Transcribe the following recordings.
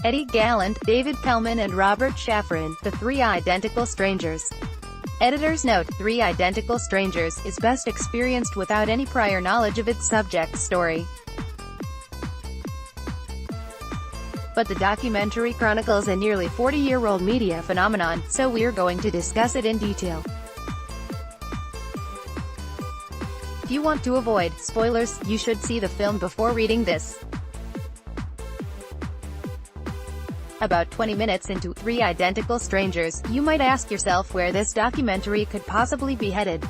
Eddie Gallant, David Kellman and Robert Shafran, the three identical strangers. Editor's note: Three Identical Strangers is best experienced without any prior knowledge of its subject story. But the documentary chronicles a nearly 40-year-old media phenomenon, so we're going to discuss it in detail. If you want to avoid spoilers, you should see the film before reading this. About 20 minutes into Three Identical Strangers, you might ask yourself where this documentary could possibly be headed.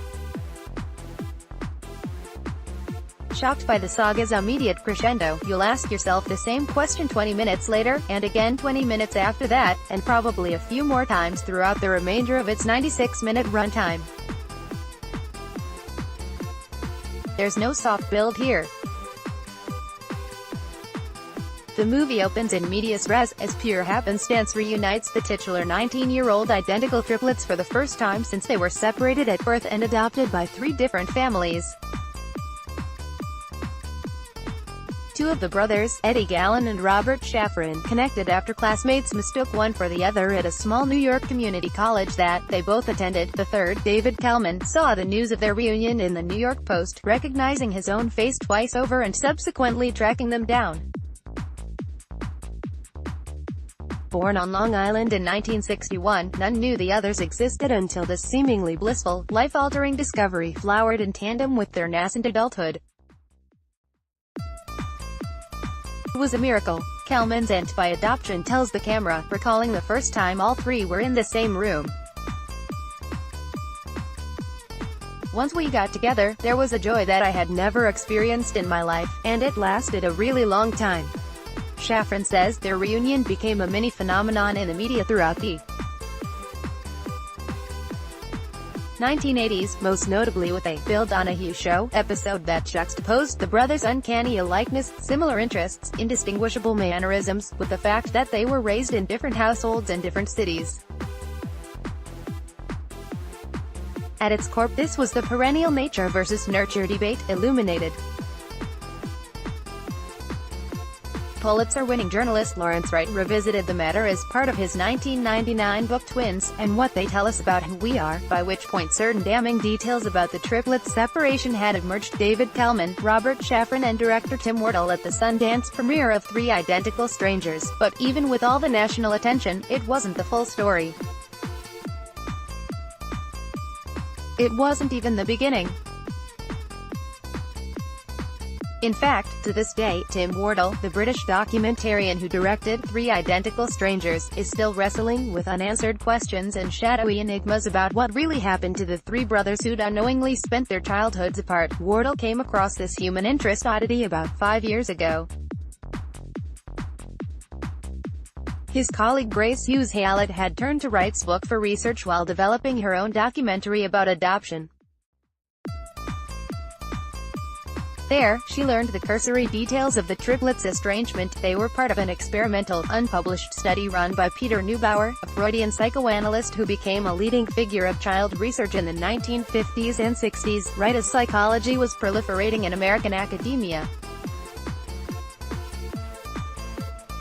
Shocked by the saga's immediate crescendo, you'll ask yourself the same question 20 minutes later, and again 20 minutes after that, and probably a few more times throughout the remainder of its 96-minute runtime. There's no soft build here. The movie opens in medias res, as pure happenstance reunites the titular 19-year-old identical triplets for the first time since they were separated at birth and adopted by three different families. Two of the brothers, Eddie Gallant and Robert Shafran, connected after classmates mistook one for the other at a small New York community college that they both attended. The third, David Kellman, saw the news of their reunion in the New York Post, recognizing his own face twice over and subsequently tracking them down. Born on Long Island in 1961, none knew the others existed until this seemingly blissful, life-altering discovery flowered in tandem with their nascent adulthood. It was a miracle, Kellman's aunt by adoption tells the camera, recalling the first time all three were in the same room. Once we got together, there was a joy that I had never experienced in my life, and it lasted a really long time. Shafran says their reunion became a mini-phenomenon in the media throughout the 1980s, most notably with a Bill Donahue Show episode that juxtaposed the brothers' uncanny alikeness, similar interests, indistinguishable mannerisms, with the fact that they were raised in different households and different cities. At its core, this was the perennial nature versus nurture debate, illuminated. Pulitzer-winning journalist Lawrence Wright revisited the matter as part of his 1999 book Twins, and What They Tell Us About Who We Are, by which point certain damning details about the triplets' separation had emerged. David Kellman, Robert Shafran and director Tim Wardle at the Sundance premiere of Three Identical Strangers. But even with all the national attention, it wasn't the full story. It wasn't even the beginning. In fact, to this day, Tim Wardle, the British documentarian who directed Three Identical Strangers, is still wrestling with unanswered questions and shadowy enigmas about what really happened to the three brothers who'd unknowingly spent their childhoods apart. Wardle came across this human interest oddity about 5 years ago. His colleague Grace Hughes Hallett had turned to Wright's book for research while developing her own documentary about adoption. There, she learned the cursory details of the triplets' estrangement. They were part of an experimental, unpublished study run by Peter Neubauer, a Freudian psychoanalyst who became a leading figure of child research in the 1950s and 60s, right as psychology was proliferating in American academia.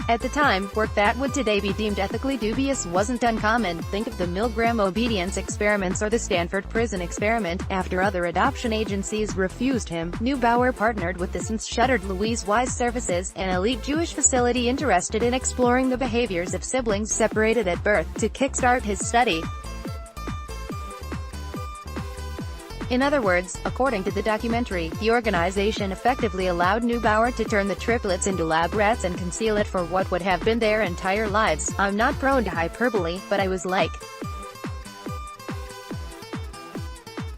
At the time, work that would today be deemed ethically dubious wasn't uncommon. Think of the Milgram obedience experiments or the Stanford prison experiment. After other adoption agencies refused him, Neubauer partnered with the since-shuttered Louise Wise Services, an elite Jewish facility interested in exploring the behaviors of siblings separated at birth, to kickstart his study. In other words, according to the documentary, the organization effectively allowed Neubauer to turn the triplets into lab rats and conceal it for what would have been their entire lives. I'm not prone to hyperbole, but I was like,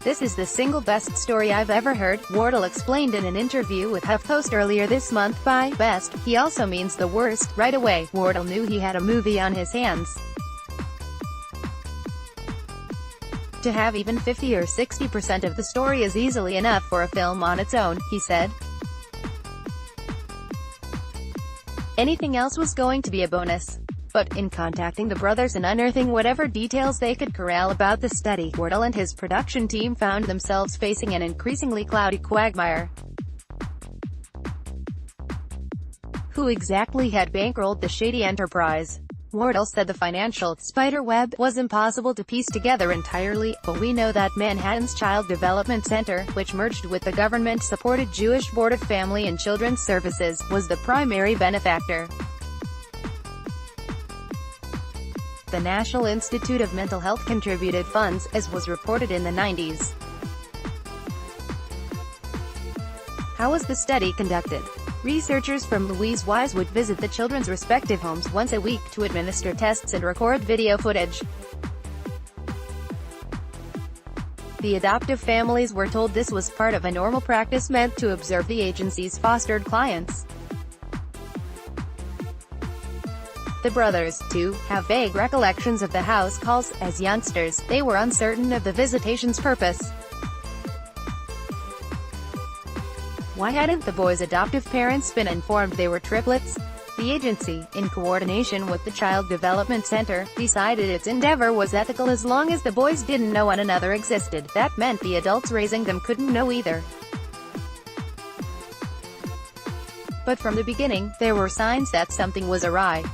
"This is the single best story I've ever heard," Wardle explained in an interview with HuffPost earlier this month. By best, he also means the worst. Right away, Wardle knew he had a movie on his hands. To have even 50 or 60% of the story is easily enough for a film on its own, he said. Anything else was going to be a bonus. But in contacting the brothers and unearthing whatever details they could corral about the study, Wardle and his production team found themselves facing an increasingly cloudy quagmire. who exactly had bankrolled the shady enterprise. Wardle said the financial spiderweb was impossible to piece together entirely, but we know that Manhattan's Child Development Center, which merged with the government-supported Jewish Board of Family and Children's Services, was the primary benefactor. The National Institute of Mental Health contributed funds, as was reported in the 90s. How was the study conducted? Researchers from Louise Wise would visit the children's respective homes once a week to administer tests and record video footage. The adoptive families were told this was part of a normal practice meant to observe the agency's fostered clients. The brothers, too, have vague recollections of the house calls. As youngsters, they were uncertain of the visitation's purpose. Why hadn't the boys' adoptive parents been informed they were triplets? The agency, in coordination with the Child Development Center, decided its endeavor was ethical as long as the boys didn't know one another existed. That meant the adults raising them couldn't know either. But from the beginning, there were signs that something was awry.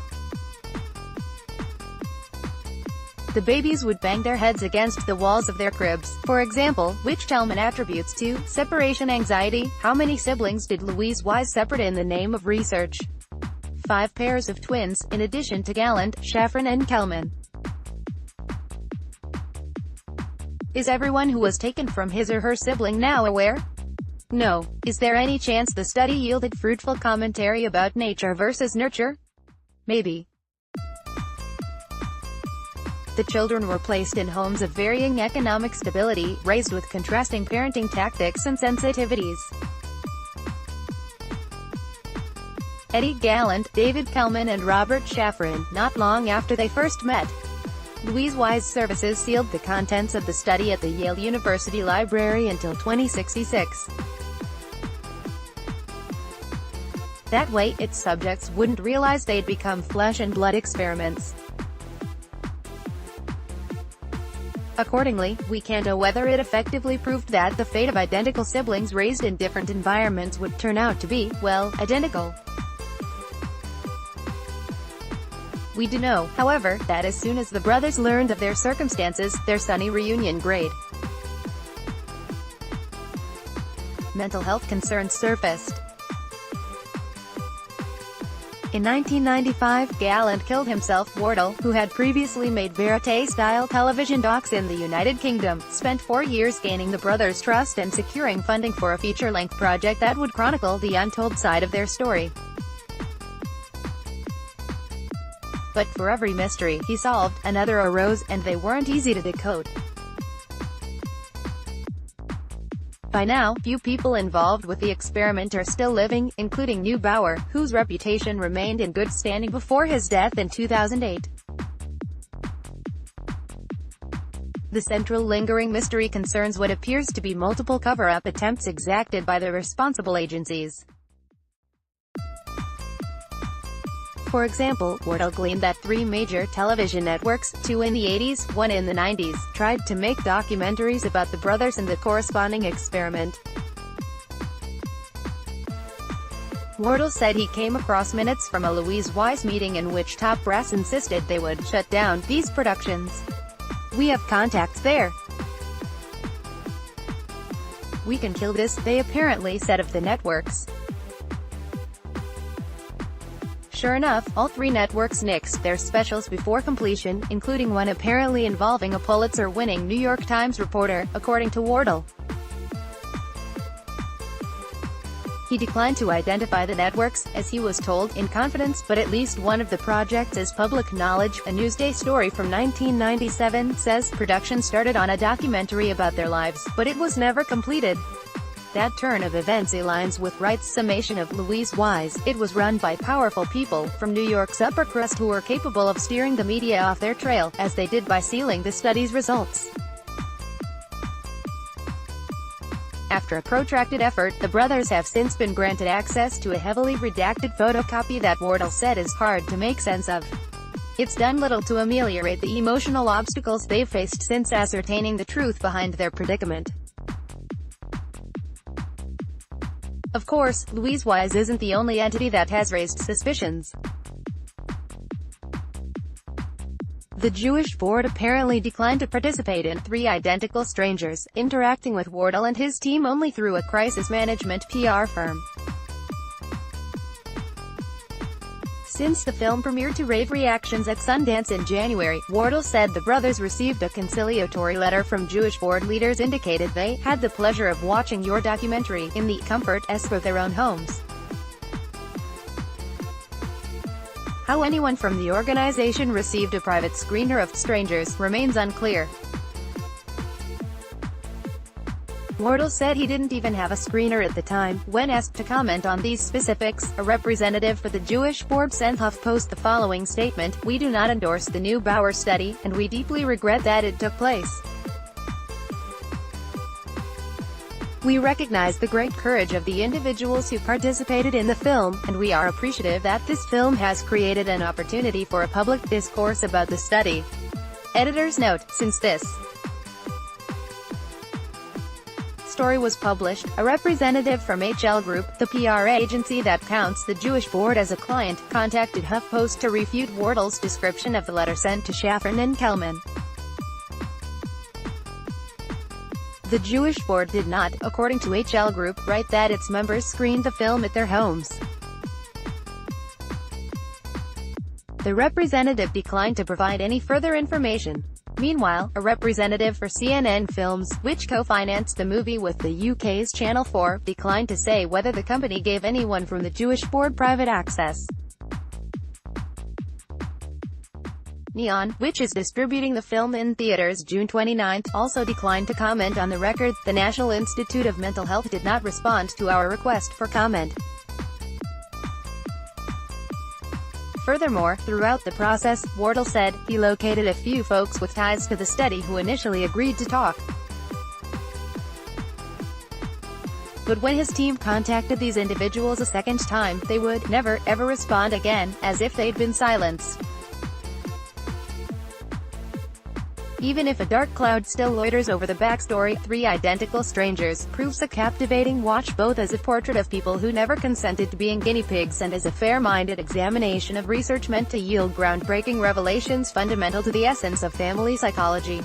The babies would bang their heads against the walls of their cribs, for example, which Tellman attributes to separation anxiety. How many siblings did Louise Wise separate in the name of research? 5 pairs of twins, in addition to Gallant, Shafran and Kelman. Is everyone who was taken from his or her sibling now aware? No. Is there any chance the study yielded fruitful commentary about nature versus nurture? Maybe. The children were placed in homes of varying economic stability, raised with contrasting parenting tactics and sensitivities. Eddie Gallant, David Kelman and Robert Shafran, not long after they first met. Louise Wise Services sealed the contents of the study at the Yale University Library until 2066. That way, its subjects wouldn't realize they'd become flesh and blood experiments. Accordingly, we can't know whether it effectively proved that the fate of identical siblings raised in different environments would turn out to be, well, identical. We do know, however, that as soon as the brothers learned of their circumstances, their sunny reunion grade, mental health concerns surfaced. In 1995, Gallant killed himself. Wardle, who had previously made verite-style television docs in the United Kingdom, spent 4 years gaining the brothers' trust and securing funding for a feature-length project that would chronicle the untold side of their story. But for every mystery he solved, another arose, and they weren't easy to decode. By now, few people involved with the experiment are still living, including Neubauer, whose reputation remained in good standing before his death in 2008. The central lingering mystery concerns what appears to be multiple cover-up attempts exacted by the responsible agencies. For example, Wardle gleaned that 3 major television networks, 2 in the 80s, 1 in the 90s, tried to make documentaries about the brothers and the corresponding experiment. Wardle said he came across minutes from a Louise Wise meeting in which top brass insisted they would shut down these productions. We have contacts there. We can kill this, they apparently said of the networks. Sure enough, all 3 networks nixed their specials before completion, including one apparently involving a Pulitzer-winning New York Times reporter, according to Wardle. He declined to identify the networks, as he was told, in confidence, but at least one of the projects is public knowledge. A Newsday story from 1997 says production started on a documentary about their lives, but it was never completed. That turn of events aligns with Wright's summation of Louise Wise. It was run by powerful people from New York's upper crust who were capable of steering the media off their trail, as they did by sealing the study's results. After a protracted effort, the brothers have since been granted access to a heavily redacted photocopy that Wardle said is hard to make sense of. It's done little to ameliorate the emotional obstacles they've faced since ascertaining the truth behind their predicament. Of course, Louise Wise isn't the only entity that has raised suspicions. The Jewish board apparently declined to participate in Three Identical Strangers, interacting with Wardle and his team only through a crisis management PR firm. Since the film premiered to rave reactions at Sundance in January, Wardle said the brothers received a conciliatory letter from Jewish board leaders indicated they had the pleasure of watching your documentary in the comfort of their own homes. How anyone from the organization received a private screener of Strangers remains unclear. Wardle said he didn't even have a screener at the time. When asked to comment on these specifics, a representative for the Jewish board sent HuffPost the following statement: "We do not endorse the Neubauer study, and we deeply regret that it took place. We recognize the great courage of the individuals who participated in the film, and we are appreciative that this film has created an opportunity for a public discourse about the study." Editor's note: since this story was published, a representative from HL Group, the PR agency that counts the Jewish board as a client, contacted HuffPost to refute Wardle's description of the letter sent to Shafran and Kelman. The Jewish board did not, according to HL Group, write that its members screened the film at their homes. The representative declined to provide any further information. Meanwhile, a representative for CNN Films, which co-financed the movie with the UK's Channel 4, declined to say whether the company gave anyone from the Jewish board private access. Neon, which is distributing the film in theaters June 29, also declined to comment on the record. The National Institute of Mental Health did not respond to our request for comment. Furthermore, throughout the process, Wardle said, he located a few folks with ties to the study who initially agreed to talk. But when his team contacted these individuals a second time, they would never, ever respond again, as if they'd been silenced. Even if a dark cloud still loiters over the backstory, Three Identical Strangers proves a captivating watch both as a portrait of people who never consented to being guinea pigs and as a fair-minded examination of research meant to yield groundbreaking revelations fundamental to the essence of family psychology.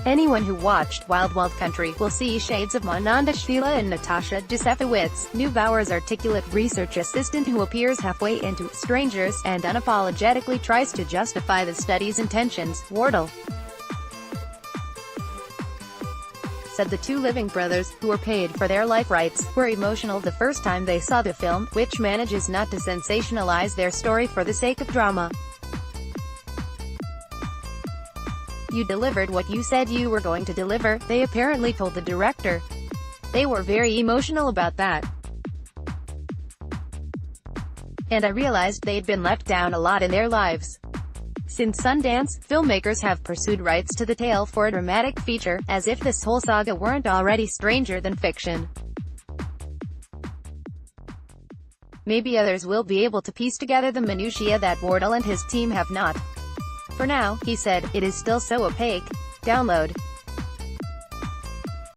Anyone who watched Wild Wild Country will see shades of Mananda Sheila and Natasha Josefowitz, Neubauer's articulate research assistant who appears halfway into Strangers, and unapologetically tries to justify the study's intentions. Wardle said the two living brothers, who were paid for their life rights, were emotional the first time they saw the film, which manages not to sensationalize their story for the sake of drama. "You delivered what you said you were going to deliver," they apparently told the director. "They were very emotional about that. And I realized they'd been left down a lot in their lives." Since Sundance, filmmakers have pursued rights to the tale for a dramatic feature, as if this whole saga weren't already stranger than fiction. Maybe others will be able to piece together the minutiae that Wardle and his team have not. "For now," he said, "it is still so opaque." Download